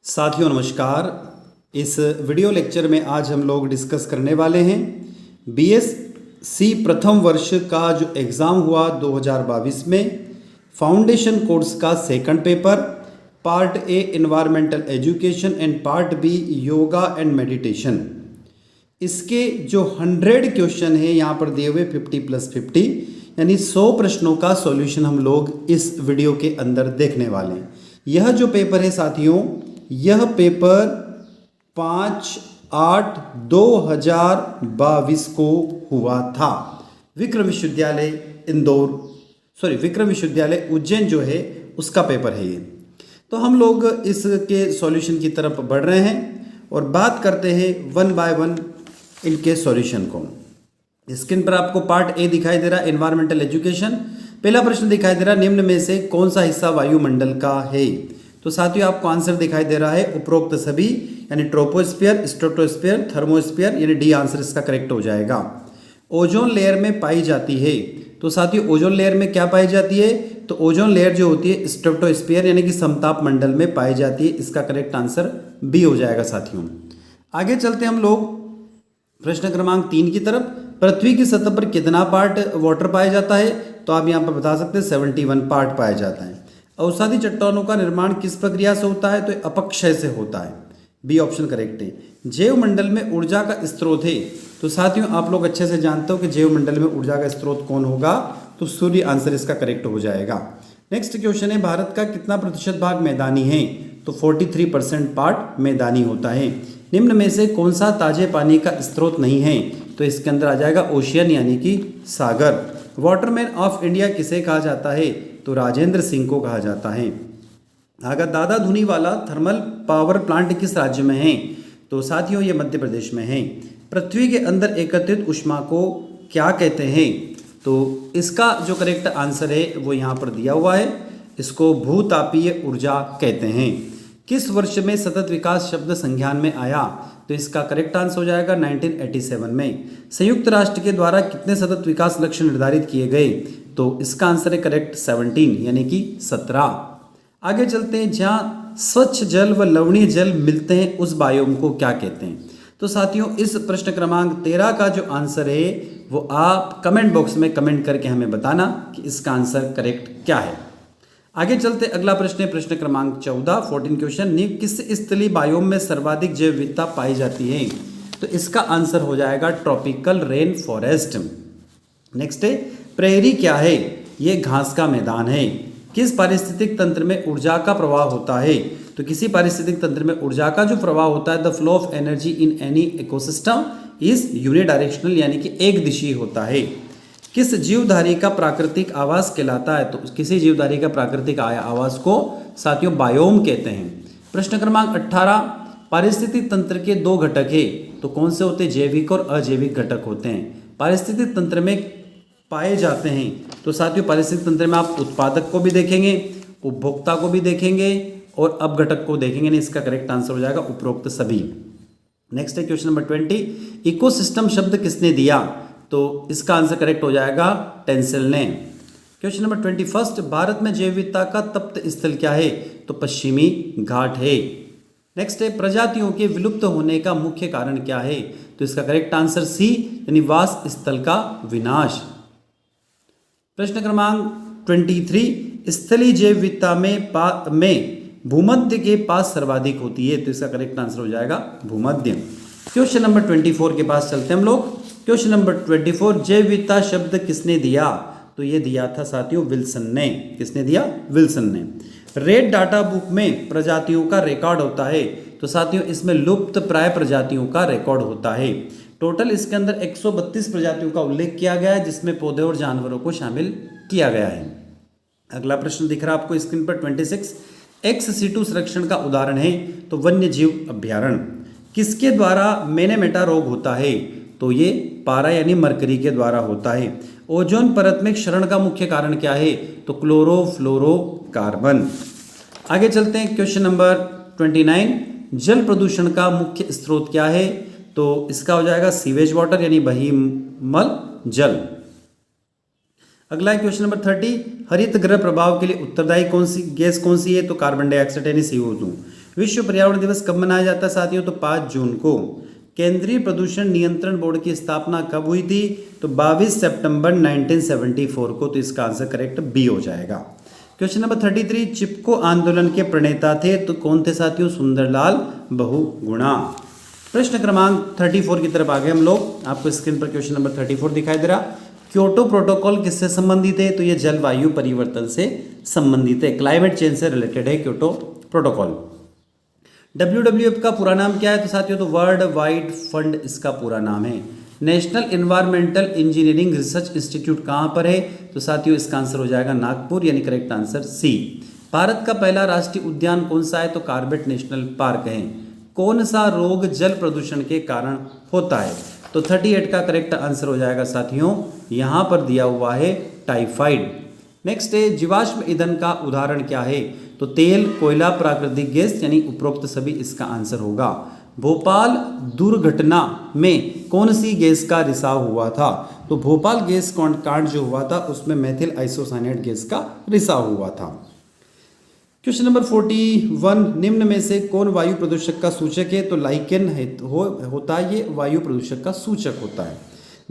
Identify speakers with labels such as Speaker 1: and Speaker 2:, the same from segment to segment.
Speaker 1: साथियों नमस्कार। इस वीडियो लेक्चर में आज हम लोग डिस्कस करने वाले हैं बीएससी प्रथम वर्ष का जो एग्ज़ाम हुआ 2022 में फाउंडेशन कोर्स का second paper, part A environmental education and part B yoga and meditation. इसके जो 100 क्वेश्चन है यहाँ पर दिए हुए 50+50 यानी 100 प्रश्नों का सॉल्यूशन हम लोग इस वीडियो के अंदर देखने वाले हैं। यह जो पेपर है साथियों, यह पेपर 5/8/2022 को हुआ था। विक्रम विश्वविद्यालय विक्रम विश्वविद्यालय उज्जैन जो है उसका पेपर है ये। तो हम लोग इसके सॉल्यूशन की तरफ बढ़ रहे हैं और बात करते हैं वन बाय वन इनके सॉल्यूशन को। स्क्रीन पर आपको पार्ट ए दिखाई दे रहा है एनवायरमेंटल एजुकेशन। पहला प्रश्न दिखाई दे रहा है, निम्न में से कौन सा हिस्सा वायुमंडल का है? तो साथियों आपको आंसर दिखाई दे रहा है उपरोक्त सभी, यानी ट्रोपोस्फीयर, स्ट्रेटोस्फीयर, थर्मोस्फीयर, यानी डी आंसर इसका करेक्ट हो जाएगा। ओजोन लेयर में पाई जाती है, तो साथियों ओजोन लेयर में क्या पाई जाती है? तो ओजोन लेयर जो होती है स्ट्रेटोस्फीयर यानी कि समताप मंडल में पाई जाती है। इसका करेक्ट आंसर बी हो जाएगा साथियों। आगे चलते हम लोग प्रश्न क्रमांक 3 की तरफ। पृथ्वी की सतह पर कितना पार्ट वाटर पाया जाता है? तो आप यहाँ पर बता सकते हैं 71 पार्ट पाया जाता है। अवसादी चट्टानों का निर्माण किस प्रक्रिया से होता है? तो अपक्षय से होता है। बी ऑप्शन करेक्ट है। जैव मंडल में ऊर्जा का स्रोत है, तो साथियों आप लोग अच्छे से जानते हो कि जैव मंडल में ऊर्जा का स्रोत कौन होगा? तो सूर्य आंसर इसका करेक्ट हो जाएगा। नेक्स्ट क्वेश्चन है, भारत का कितना प्रतिशत भाग मैदानी है? तो 43% पार्ट मैदानी होता है। निम्न में से कौन सा ताजे पानी का स्रोत नहीं है? तो इसके अंदर आ जाएगा ओशियन यानी कि सागर। वाटरमैन ऑफ इंडिया किसे कहा जाता है? तो राजेंद्र सिंह को कहा जाता है। अगर दादा धुनी वाला थर्मल पावर प्लांट किस राज्य में है? तो साथियों ये मध्य प्रदेश में है। पृथ्वी के अंदर एकत्रित ऊष्मा को क्या कहते हैं? तो इसका जो करेक्ट आंसर है वो यहाँ पर दिया हुआ है, इसको भूतापीय ऊर्जा कहते हैं। किस वर्ष में सतत विकास शब्द संज्ञान में आया? तो इसका करेक्ट आंसर हो जाएगा 1987 में। संयुक्त राष्ट्र के द्वारा कितने सतत विकास लक्ष्य निर्धारित किए गए? तो इसका आंसर है करेक्ट 17 यानी कि 17। आगे चलते हैं, जहाँ स्वच्छ जल व लवणीय जल मिलते हैं उस बायोम को क्या कहते हैं? तो साथियों इस प्रश्न क्रमांक 13 का जो आंसर है वो आप कमेंट बॉक्स में कमेंट करके हमें बताना कि इसका आंसर करेक्ट क्या है। आगे चलते अगला प्रश्न है प्रश्न क्रमांक 14 14 क्वेश्चन, किस स्थलीय बायोम में सर्वाधिक जैव विविधता पाई जाती है? तो इसका आंसर हो जाएगा ट्रॉपिकल रेन फॉरेस्ट। नेक्स्ट है, प्रेयरी क्या है? ये घास का मैदान है। किस पारिस्थितिक तंत्र में ऊर्जा का प्रवाह होता है? तो किसी पारिस्थितिक तंत्र में ऊर्जा का जो प्रवाह होता है, the flow of energy in any ecosystem is unidirectional यानी कि एक दिशीय होता है। किस जीवधारी का प्राकृतिक आवास कहलाता है? तो किसी जीवधारी का प्राकृतिक आवास को साथियों बायोम कहते हैं। प्रश्न क्रमांक 18, पारिस्थितिक तंत्र के 2 घटक है, तो कौन से होते हैं? जैविक और अजैविक घटक होते हैं। पारिस्थितिक तंत्र में पाए जाते हैं, तो साथियों पारिस्थितिक तंत्र में आप उत्पादक को भी देखेंगे, उपभोक्ता को भी देखेंगे और अपघटक को देखेंगे। नहीं, इसका करेक्ट आंसर हो जाएगा उपरोक्त सभी। नेक्स्ट है क्वेश्चन नंबर 20, इकोसिस्टम शब्द किसने दिया? तो इसका आंसर करेक्ट हो जाएगा टेंसिल ने। क्वेश्चन नंबर 21, भारत में जैव विविधता का तप्त स्थल क्या है? तो पश्चिमी घाट है। नेक्स्ट है, प्रजातियों के विलुप्त होने का मुख्य कारण क्या है? तो इसका करेक्ट आंसर सी यानी वास स्थल का विनाश। प्रश्न क्रमांक 23, स्थलीय जैव विविधता में भूमध्य के पास सर्वाधिक होती है, तो इसका करेक्ट आंसर हो जाएगा भूमध्य। क्वेश्चन नंबर 24 के पास चलते हैं हम लोग। क्वेश्चन नंबर 24, जैव विविधता शब्द किसने दिया? तो ये दिया था साथियों विल्सन ने। किसने दिया? विल्सन ने। रेड डाटा बुक में प्रजातियों का रिकॉर्ड होता है, तो साथियों इसमें लुप्त प्राय प्रजातियों का रिकॉर्ड होता है। टोटल इसके अंदर 132 प्रजातियों का उल्लेख किया गया है, जिसमें पौधे और जानवरों को शामिल किया गया है। अगला प्रश्न दिख रहा है आपको स्क्रीन पर 26, ex-situ संरक्षण का उदाहरण है, तो वन्य जीव अभ्यारण्य। किसके द्वारा मेनेमेटा रोग होता है? तो ये पारा यानी मरकरी के द्वारा होता है। ओजोन परत में क्षरण का मुख्य कारण क्या है? तो क्लोरोफ्लोरोकार्बन। आगे चलते हैं क्वेश्चन नंबर 29, जल प्रदूषण का मुख्य स्रोत क्या है? तो इसका हो जाएगा सीवेज वाटर यानी बहिर्मल जल। अगला है क्वेश्चन नंबर 30, हरित गृह प्रभाव के लिए उत्तरदायी गैस कौन सी है? तो कार्बन डाइऑक्साइड यानी CO2। विश्व पर्यावरण दिवस कब मनाया जाता है साथियों? तो 5 जून को। केंद्रीय प्रदूषण नियंत्रण बोर्ड की स्थापना कब हुई थी? तो 22 सितंबर 1974 को। तो इसका आंसर करेक्ट बी हो जाएगा। क्वेश्चन नंबर 33, चिपको आंदोलन के प्रणेता थे तो कौन थे साथियों? सुंदरलाल बहुगुणा। प्रश्न क्रमांक 34 की तरफ आ गए हम लोग। आपको स्क्रीन पर क्वेश्चन नंबर 34 दिखाई दे रहा। क्योटो प्रोटोकॉल किससे संबंधित है? तो ये जलवायु परिवर्तन से संबंधित है, क्लाइमेट चेंज से रिलेटेड है क्योटो प्रोटोकॉल। WWF का पूरा नाम क्या है? तो साथियों तो वर्ल्ड वाइड फंड इसका पूरा नाम है। National environmental engineering research institute कहाँ पर है? तो साथियों इसका आंसर हो जाएगा नागपुर, यानी करेक्ट आंसर सी। भारत का पहला राष्ट्रीय उद्यान कौन सा है? तो कॉर्बेट नेशनल पार्क है। कौन सा रोग जल प्रदूषण के कारण होता है? तो 38 का करेक्ट आंसर हो जाएगा साथियों, यहाँ पर दिया हुआ है टाइफाइड। नेक्स्ट है जीवाश्म ईंधन का उदाहरण क्या है? तो तेल, कोयला, प्राकृतिक गैस, यानी उपरोक्त सभी इसका आंसर होगा। भोपाल दुर्घटना में कौन सी गैस का रिसाव हुआ था? तो भोपाल गैस कांड जो हुआ था उसमें मेथिल आइसोसाइनेट गैस का रिसाव हुआ था। क्वेश्चन नंबर 41, निम्न में से कौन वायु प्रदूषक का सूचक है? तो लाइकेन होता है, ये वायु प्रदूषक का सूचक होता है।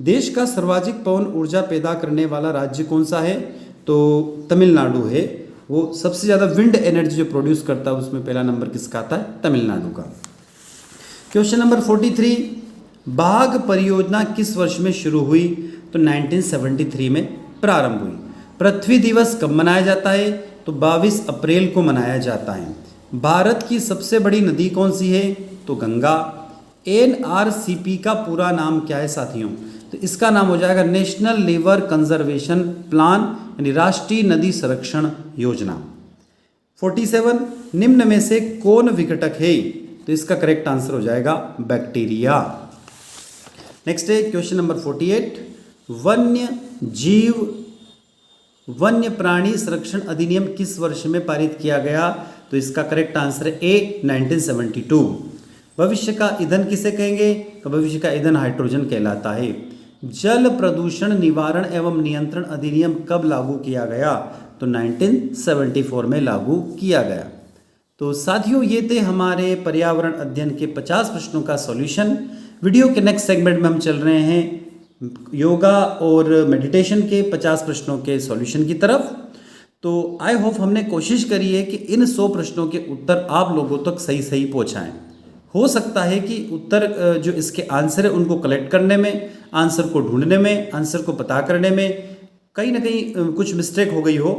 Speaker 1: देश का सर्वाधिक पवन ऊर्जा पैदा करने वाला राज्य कौन सा है? तो तमिलनाडु है। वो सबसे ज़्यादा विंड एनर्जी जो प्रोड्यूस करता है उसमें पहला नंबर किसका आता है? तमिलनाडु का। क्वेश्चन नंबर 43, बाघ परियोजना किस वर्ष में शुरू हुई? तो 1973 में प्रारंभ हुई। पृथ्वी दिवस कब मनाया जाता है? तो 22 अप्रैल को मनाया जाता है। भारत की सबसे बड़ी नदी कौन सी है? तो गंगा। NRCP का पूरा नाम क्या है साथियों? तो इसका नाम हो जाएगा नेशनल रिवर कंजर्वेशन प्लान, यानी राष्ट्रीय नदी संरक्षण योजना। 47, निम्न में से कौन विघटक है? तो इसका करेक्ट आंसर हो जाएगा बैक्टीरिया। नेक्स्ट है क्वेश्चन नंबर 48, वन्य प्राणी संरक्षण अधिनियम किस वर्ष में पारित किया गया? तो इसका करेक्ट आंसर है ए 1972। भविष्य का ईंधन किसे कहेंगे? तो भविष्य का ईंधन हाइड्रोजन कहलाता है। जल प्रदूषण निवारण एवं नियंत्रण अधिनियम कब लागू किया गया? तो 1974 में लागू किया गया। तो साथियों ये थे हमारे पर्यावरण अध्ययन के 50 प्रश्नों का सॉल्यूशन। वीडियो के नेक्स्ट सेगमेंट में हम चल रहे हैं योगा और मेडिटेशन के 50 प्रश्नों के सॉल्यूशन की तरफ। तो आई होप हमने कोशिश करी है कि इन 100 प्रश्नों के उत्तर आप लोगों तक सही पहुंचाएं। हो सकता है कि उत्तर जो इसके आंसर है उनको कलेक्ट करने में, आंसर को ढूंढने में, आंसर को पता करने में कहीं ना कहीं कुछ मिस्टेक हो गई हो।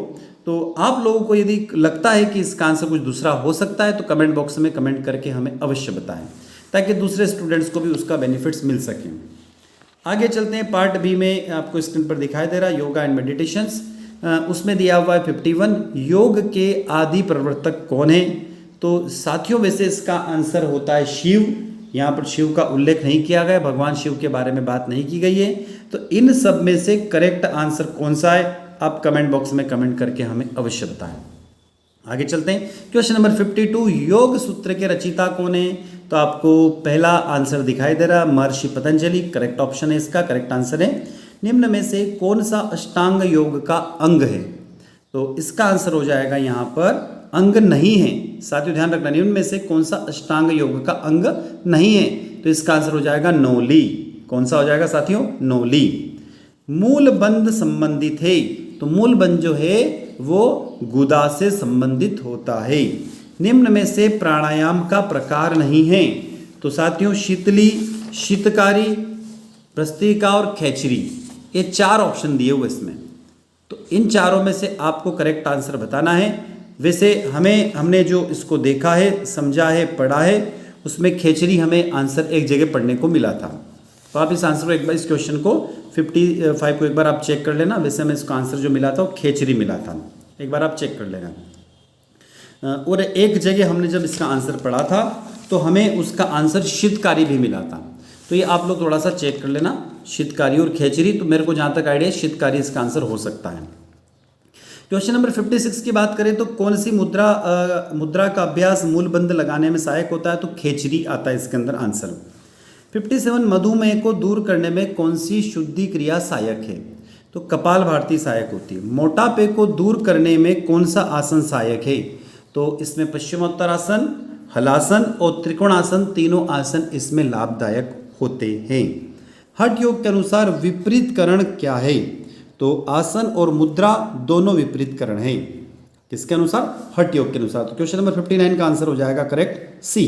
Speaker 1: तो आप लोगों को यदि लगता है कि इसका आंसर कुछ दूसरा हो सकता है तो कमेंट बॉक्स में कमेंट करके हमें अवश्य बताएं, ताकि दूसरे स्टूडेंट्स को भी उसका बेनिफिट्स मिल सकें। आगे चलते हैं पार्ट बी में। आपको स्क्रीन पर दिखाई दे रहा है योगा एंड मेडिटेशंस। उसमें दिया हुआ है 51, योग के आदि प्रवर्तक कौन है? तो साथियों वैसे इसका आंसर होता है शिव। यहाँ पर शिव का उल्लेख नहीं किया गया, भगवान शिव के बारे में बात नहीं की गई है। तो इन सब में से करेक्ट आंसर कौन सा है आप कमेंट बॉक्स में कमेंट करके हमें अवश्य बताएं। आगे चलते हैं क्वेश्चन नंबर 52, योग सूत्र के रचयिता कौन है? तो आपको पहला आंसर दिखाई दे रहा है महर्षि पतंजलि, करेक्ट ऑप्शन है इसका, करेक्ट आंसर है। निम्न में से कौन सा अष्टांग योग का अंग है? तो इसका आंसर हो जाएगा यहाँ पर अंग नहीं है। साथियों ध्यान रखना, निम्न में से कौन सा अष्टांग योग का अंग नहीं है? तो इसका आंसर हो जाएगा नौली। कौन सा हो जाएगा साथियों? नौली। मूल बंध संबंधित है, तो मूल बंध जो है वो गुदा से संबंधित होता है। निम्न में से प्राणायाम का प्रकार नहीं है? तो साथियों शीतली, शीतकारी, भस्त्रिका और खेचरी, ये 4 ऑप्शन दिए हुए इसमें। तो इन चारों में से आपको करेक्ट आंसर बताना है। वैसे हमने जो इसको देखा है, समझा है, पढ़ा है, उसमें खेचरी हमें आंसर एक जगह पढ़ने को मिला था। तो आप इस आंसर को एक बार, इस क्वेश्चन को 55 को एक बार आप चेक कर लेना। वैसे हमें इसका आंसर जो मिला था वो खेचरी मिला था, एक बार आप चेक कर लेना। और एक जगह हमने जब इसका आंसर पढ़ा था तो हमें उसका आंसर शीतकारी भी मिला था। तो ये आप लोग थोड़ा सा चेक कर लेना, शीतकारी और खेचरी। तो मेरे को जहाँ तक आइडिया है शीतकारी इसका आंसर हो सकता है। क्वेश्चन नंबर 56 की बात करें तो कौन सी मुद्रा का अभ्यास मूलबंध लगाने में सहायक होता है? तो खेचरी आता है इसके अंदर आंसर। 57, मधुमेह को दूर करने में कौन सी शुद्धि क्रिया सहायक है? तो कपालभाति सहायक होती है। मोटापे को दूर करने में कौन सा आसन सहायक है? तो इसमें पश्चिमोत्तरासन, हलासन और त्रिकोणासन, तीनों आसन इसमें लाभदायक होते हैं। हठ योग के अनुसार विपरीत करण क्या है? तो आसन और मुद्रा दोनों विपरीत करण है। किसके अनुसार? हठ योग के अनुसार। तो क्वेश्चन नंबर 59 का आंसर हो जाएगा करेक्ट सी।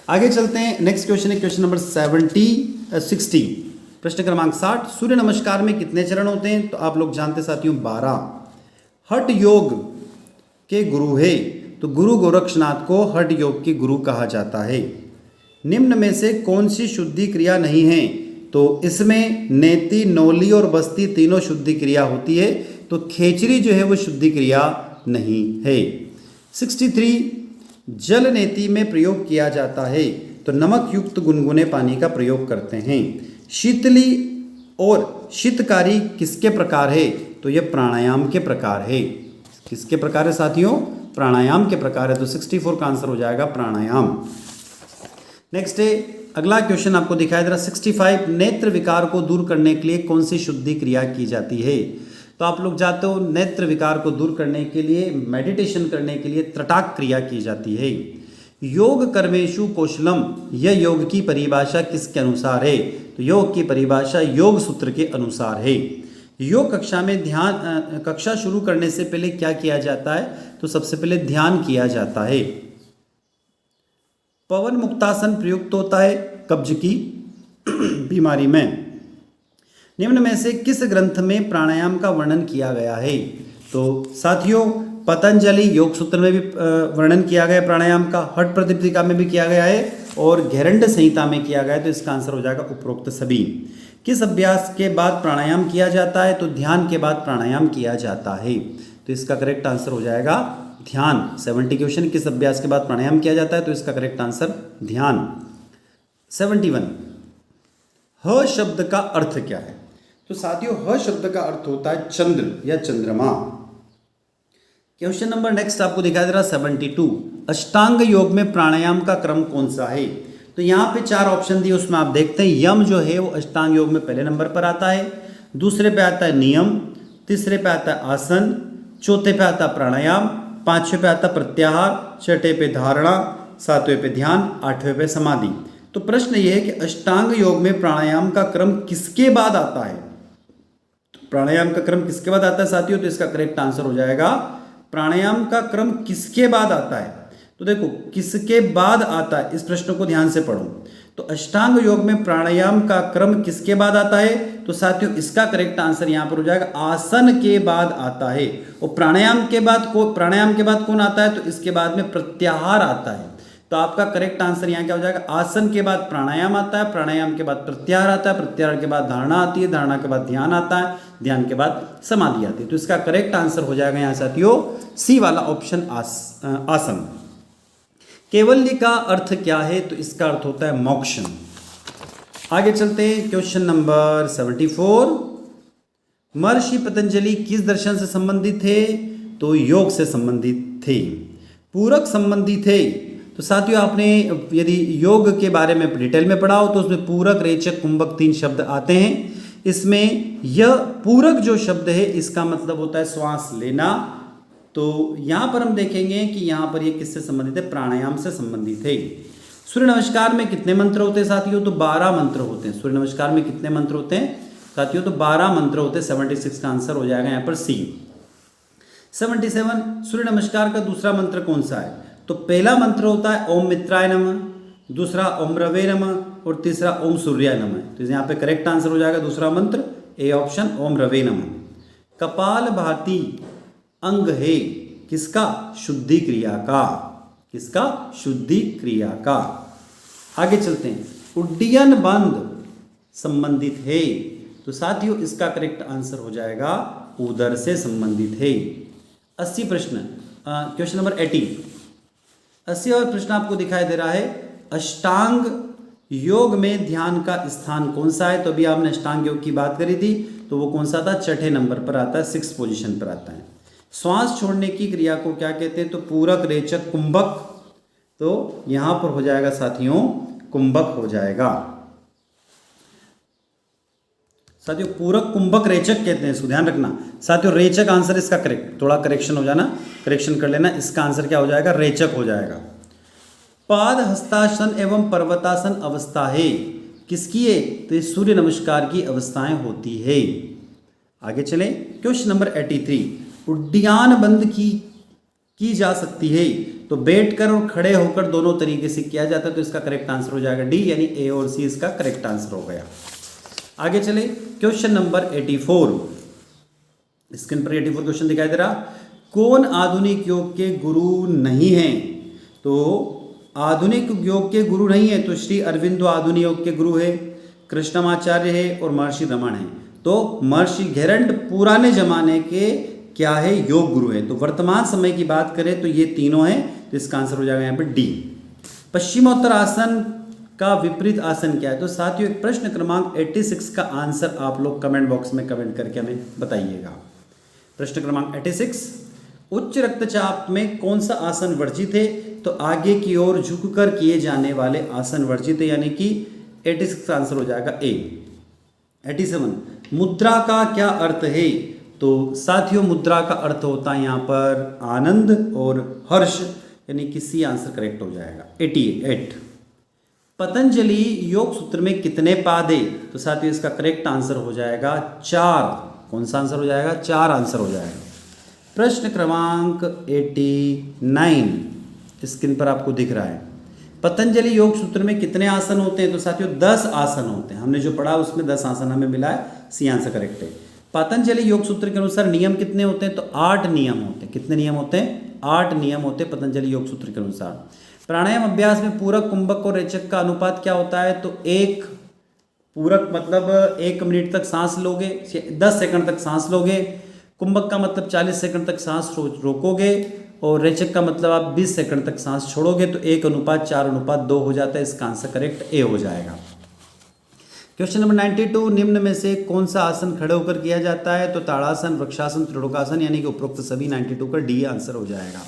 Speaker 1: आगे चलते हैं, नेक्स्ट क्वेश्चन है क्वेश्चन नंबर 60। प्रश्न क्रमांक 60, सूर्य नमस्कार में कितने चरण होते हैं? तो आप लोग जानते साथियों 12। हठ योग के गुरु है, तो गुरु गोरक्षनाथ को हठ योग के गुरु कहा जाता है। निम्न में से कौन सी शुद्धि क्रिया नहीं है? तो इसमें नेति, नौली और बस्ती तीनों शुद्धि क्रिया होती है, तो खेचरी जो है वो शुद्धि क्रिया नहीं है। 63, जल नेति में प्रयोग किया जाता है, तो नमक युक्त गुनगुने पानी का प्रयोग करते हैं। शीतली और शीतकारी किसके प्रकार है? तो ये प्राणायाम के प्रकार है। किसके प्रकार है साथियों? प्राणायाम के प्रकार है। तो 64 का आंसर हो जाएगा प्राणायाम। नेक्स्ट है, अगला क्वेश्चन आपको दिखाई दे रहा 65, नेत्र विकार को दूर करने के लिए कौन सी शुद्धि क्रिया की जाती है? तो आप लोग जानते हो नेत्र विकार को दूर करने के लिए, मेडिटेशन करने के लिए त्रटाक क्रिया की जाती है। योग कर्मेशु कौशलम, यह योग की परिभाषा किसके अनुसार है? तो योग की परिभाषा योग सूत्र के अनुसार है। योग कक्षा में ध्यान, कक्षा शुरू करने से पहले क्या किया जाता है? तो सबसे पहले ध्यान किया जाता है। पवन मुक्तासन प्रयुक्त होता है कब्ज की बीमारी में। निम्न में से किस ग्रंथ में प्राणायाम का वर्णन किया गया है? तो साथियों पतंजलि योग सूत्र में भी वर्णन किया गया प्राणायाम का, हठ प्रतिपदिका में भी किया गया है और घेरंड संहिता में किया गया है। तो इसका आंसर हो जाएगा उपरोक्त सभी। किस अभ्यास के बाद प्राणायाम किया जाता है? तो ध्यान के बाद प्राणायाम किया जाता है। तो इसका करेक्ट आंसर हो जाएगा ध्यान। 70 क्वेश्चन, किस अभ्यास के बाद प्राणायाम किया जाता है? तो इसका करेक्ट आंसर ध्यान। 71, ह शब्द का अर्थ क्या है? तो साथियों ह शब्द का अर्थ होता है चंद्र या चंद्रमा। क्वेश्चन नंबर नेक्स्ट आपको दिखाई दे रहा 72, अष्टांग योग में प्राणायाम का क्रम कौन सा है? तो यहाँ पे 4 ऑप्शन दिए, उसमें आप देखते हैं यम जो है वो अष्टांग योग में पहले नंबर पर आता है, दूसरे पे आता है नियम, तीसरे पे आता है आसन, चौथे पे आता है प्राणायाम, पांचवें पे आता प्रत्याहार, छठे पे धारणा, सातवें पे ध्यान, आठवें पे समाधि। तो प्रश्न ये है कि अष्टांग योग में प्राणायाम का क्रम किसके बाद आता है? प्राणायाम का क्रम किसके बाद आता है साथियों? तो इसका करेक्ट आंसर हो जाएगा प्राणायाम का क्रम किसके बाद आता है? तो देखो किसके बाद आता है, इस प्रश्न को ध्यान से पढ़ो। तो अष्टांग योग में प्राणायाम का क्रम किसके बाद आता है? तो साथियों इसका करेक्ट आंसर यहां पर हो जाएगा आसन के बाद आता है। और प्राणायाम के बाद कौन आता है? तो इसके बाद में प्रत्याहार आता है। तो आपका करेक्ट आंसर यहाँ क्या हो जाएगा? आसन के बाद प्राणायाम आता है, प्राणायाम के बाद प्रत्याहार आता है, प्रत्याहार के बाद धारणा आती है, धारणा के बाद ध्यान आता है, ध्यान के बाद समाधि आती है। तो इसका करेक्ट आंसर हो जाएगा यहाँ साथियों सी वाला ऑप्शन आसन। केवल्य का अर्थ क्या है? तो इसका अर्थ होता है मोक्ष। आगे चलते हैं, क्वेश्चन नंबर 74, महर्षि पतंजलि किस दर्शन से संबंधित थे? तो योग से संबंधित थे। पूरक संबंधी थे। तो साथियों आपने यदि योग के बारे में डिटेल में पढ़ा हो तो उसमें पूरक, रेचक, कुंभक 3 शब्द आते हैं। इसमें यह पूरक जो शब्द है इसका मतलब होता है श्वास लेना। तो यहाँ पर हम देखेंगे कि यहाँ पर ये किससे संबंधित है? प्राणायाम से संबंधित है। सूर्य नमस्कार में कितने मंत्र होते हैं साथियों? तो 12 मंत्र होते हैं। सूर्य नमस्कार में कितने मंत्र होते हैं साथियों? तो 12 मंत्र होते हैं। 76 का आंसर हो जाएगा यहाँ पर सी। 77, सूर्य नमस्कार का दूसरा मंत्र कौन सा है? तो पहला मंत्र होता है ओम मित्राय नमः, दूसरा ओम रवे नमः और तीसरा ओम सूर्याय नमः। तो यहाँ पे करेक्ट आंसर हो जाएगा दूसरा मंत्र, ए ऑप्शन, ओम रवे नमः। कपालभाति अंग है किसका? शुद्धि क्रिया का। किसका? शुद्धि क्रिया का। आगे चलते हैं, उड्डयन बंद संबंधित है। तो साथियों इसका करेक्ट आंसर हो जाएगा उदर से संबंधित है। 80 प्रश्न, क्वेश्चन नंबर 80। 80 और प्रश्न आपको दिखाई दे रहा है, अष्टांग योग में ध्यान का स्थान कौन सा है? तो अभी आपने अष्टांग योग की बात करी थी, तो वो कौन सा था? छठे नंबर पर आता है, 6th पोजीशन पर आता है। श्वास छोड़ने की क्रिया को क्या कहते हैं? तो पूरक, रेचक, कुंभक। तो यहां पर हो जाएगा साथियों कुंभक हो जाएगा। साथियों पूरक कुंभक रेचक कहते हैं, इसको ध्यान रखना। साथियों रेचक आंसर इसका करेक्ट, थोड़ा करेक्शन हो जाना, करेक्शन कर लेना, इसका आंसर क्या हो जाएगा, रेचक हो जाएगा। पाद हस्तासन एवं पर्वतासन अवस्था है किसकी है, तो ये सूर्य नमस्कार की अवस्थाएं होती है। आगे चलें, क्वेश्चन नंबर 83, उड्डयन बंद की जा सकती है तो बैठकर और खड़े होकर दोनों तरीके से किया जाता है, तो इसका करेक्ट आंसर हो जाएगा डी, यानी ए और सी इसका करेक्ट आंसर हो गया। आगे चले, क्वेश्चन नंबर 84, स्क्रीन पर 84 क्वेश्चन दिखाई दे रहा, कौन आधुनिक योग के गुरु नहीं है, तो आधुनिक योग के गुरु नहीं है तो श्री अरविंदो आधुनिक योग के गुरु है, कृष्णमाचार्य है और महर्षि रमण है। तो महर्षि घेरंड पुराने जमाने के क्या है, योग गुरु है। तो वर्तमान समय की बात करें तो ये तीनों हैं, तो इसका आंसर हो जाएगा यहाँ पर डी। पश्चिमोत्तर आसन का विपरीत आसन क्या है, तो साथियों एक प्रश्न क्रमांक 86 का आंसर आप लोग कमेंट बॉक्स में कमेंट करके हमें बताइएगा। प्रश्न क्रमांक 86, उच्च रक्तचाप में कौन सा आसन वर्जित है, तो आगे की ओर झुककर किए जाने वाले आसन वर्जित है, यानी कि 86 का आंसर हो जाएगा ए। 87, मुद्रा का क्या अर्थ है, तो साथियों मुद्रा का अर्थ होता है यहाँ पर आनंद और हर्ष, यानी कि सी आंसर करेक्ट हो जाएगा। 88, पतंजलि योग सूत्र में कितने पाद है, तो साथियों इसका करेक्ट आंसर हो जाएगा 4। कौन सा आंसर हो जाएगा, 4 आंसर हो जाएगा। प्रश्न क्रमांक 89 स्क्रीन पर आपको दिख रहा है, पतंजलि योग सूत्र में कितने आसन होते हैं, तो साथियों 10 आसन होते हैं। हमने जो पढ़ा उसमें 10 आसन हमें मिला है, सी आंसर करेक्ट है। पतंजलि योग सूत्र के अनुसार नियम कितने होते हैं, तो 8 नियम होते हैं। कितने नियम होते हैं, 8 नियम होते हैं पतंजलि योग सूत्र के अनुसार। प्राणायाम अभ्यास में पूरक, कुंभक और रेचक का अनुपात क्या होता है, तो एक पूरक मतलब 1 मिनट तक सांस लोगे, 10 सेकंड तक सांस लोगे, कुंभक का मतलब 40 सेकंड तक सांस रोकोगे, और रेचक का मतलब आप 20 सेकंड तक सांस छोड़ोगे, तो 1:4:2 हो जाता है। इसका आंसर करेक्ट ए हो जाएगा। क्वेश्चन नंबर 92, निम्न में से कौन सा आसन खड़े होकर किया जाता है, तो ताड़ासन, वृक्षासन, त्रिलोकासन, यानी कि उपरोक्त सभी 92 का डी आंसर हो जाएगा।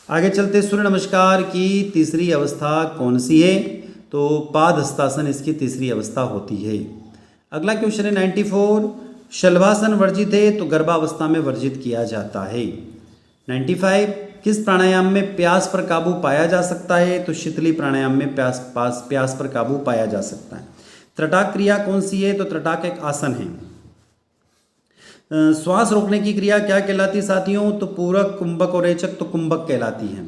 Speaker 1: आगे चलते, सूर्य नमस्कार की तीसरी अवस्था कौन सी है, तो पाद हस्तासन इसकी तीसरी अवस्था होती है। अगला क्वेश्चन है 94, शलभासन वर्जित है तो गर्भावस्था में वर्जित किया जाता है। 95, किस प्राणायाम में प्यास पर काबू पाया जा सकता है, तो शीतली प्राणायाम में प्यास पर काबू पाया जा सकता है। त्रटाक क्रिया कौन सी है, तो त्रटाक एक आसन है। श्वास रोकने की क्रिया क्या कहलाती है साथियों, तो पूरक, कुंभक और रेचक, तो कुंभक कहलाती है।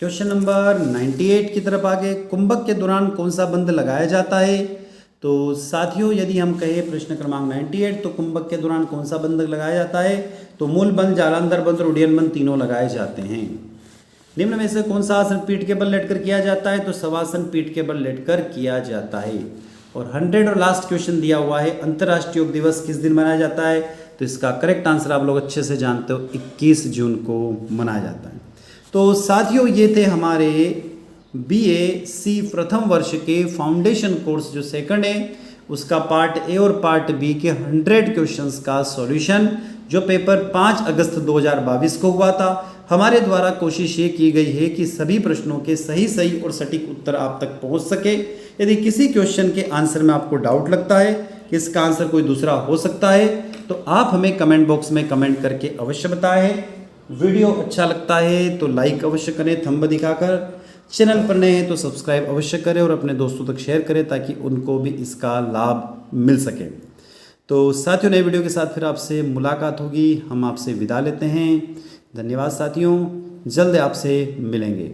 Speaker 1: क्वेश्चन नंबर 98 की तरफ आगे, कुंभक के दौरान कौन सा बंध लगाया जाता है, तो साथियों यदि हम कहें प्रश्न क्रमांक 98, तो कुंभक के दौरान कौन सा बंध लगाया जाता है, तो मूल बंध, जालांधर बंध और उड्डयन बंध तीनों लगाए जाते हैं। निम्न में से कौन सा आसन पीठ के बल लेटकर किया जाता है, तो शवासन पीठ के बल लेटकर किया जाता है। और 100 और लास्ट क्वेश्चन दिया हुआ है, अंतर्राष्ट्रीय योग दिवस किस दिन मनाया जाता है, तो इसका करेक्ट आंसर आप लोग अच्छे से जानते हो, 21 जून को मनाया जाता है। तो साथियों ये थे हमारे BAC प्रथम वर्ष के फाउंडेशन कोर्स जो सेकंड है उसका पार्ट ए और पार्ट बी के 100 क्वेश्चंस का सॉल्यूशन, जो पेपर 5 अगस्त 2022 को हुआ था। हमारे द्वारा कोशिश ये की गई है कि सभी प्रश्नों के सही और सटीक उत्तर आप तक पहुंच सके। यदि किसी क्वेश्चन के आंसर में आपको डाउट लगता है कि इसका आंसर कोई दूसरा हो सकता है, तो आप हमें कमेंट बॉक्स में कमेंट करके अवश्य बताएं। वीडियो अच्छा लगता है तो लाइक अवश्य करें थंब दिखाकर, चैनल पर नए हैं तो सब्सक्राइब अवश्य करें और अपने दोस्तों तक शेयर करें ताकि उनको भी इसका लाभ मिल सके। तो साथियों नए वीडियो के साथ फिर आपसे मुलाकात होगी, हम आपसे विदा लेते हैं। धन्यवाद साथियों, जल्द आपसे मिलेंगे।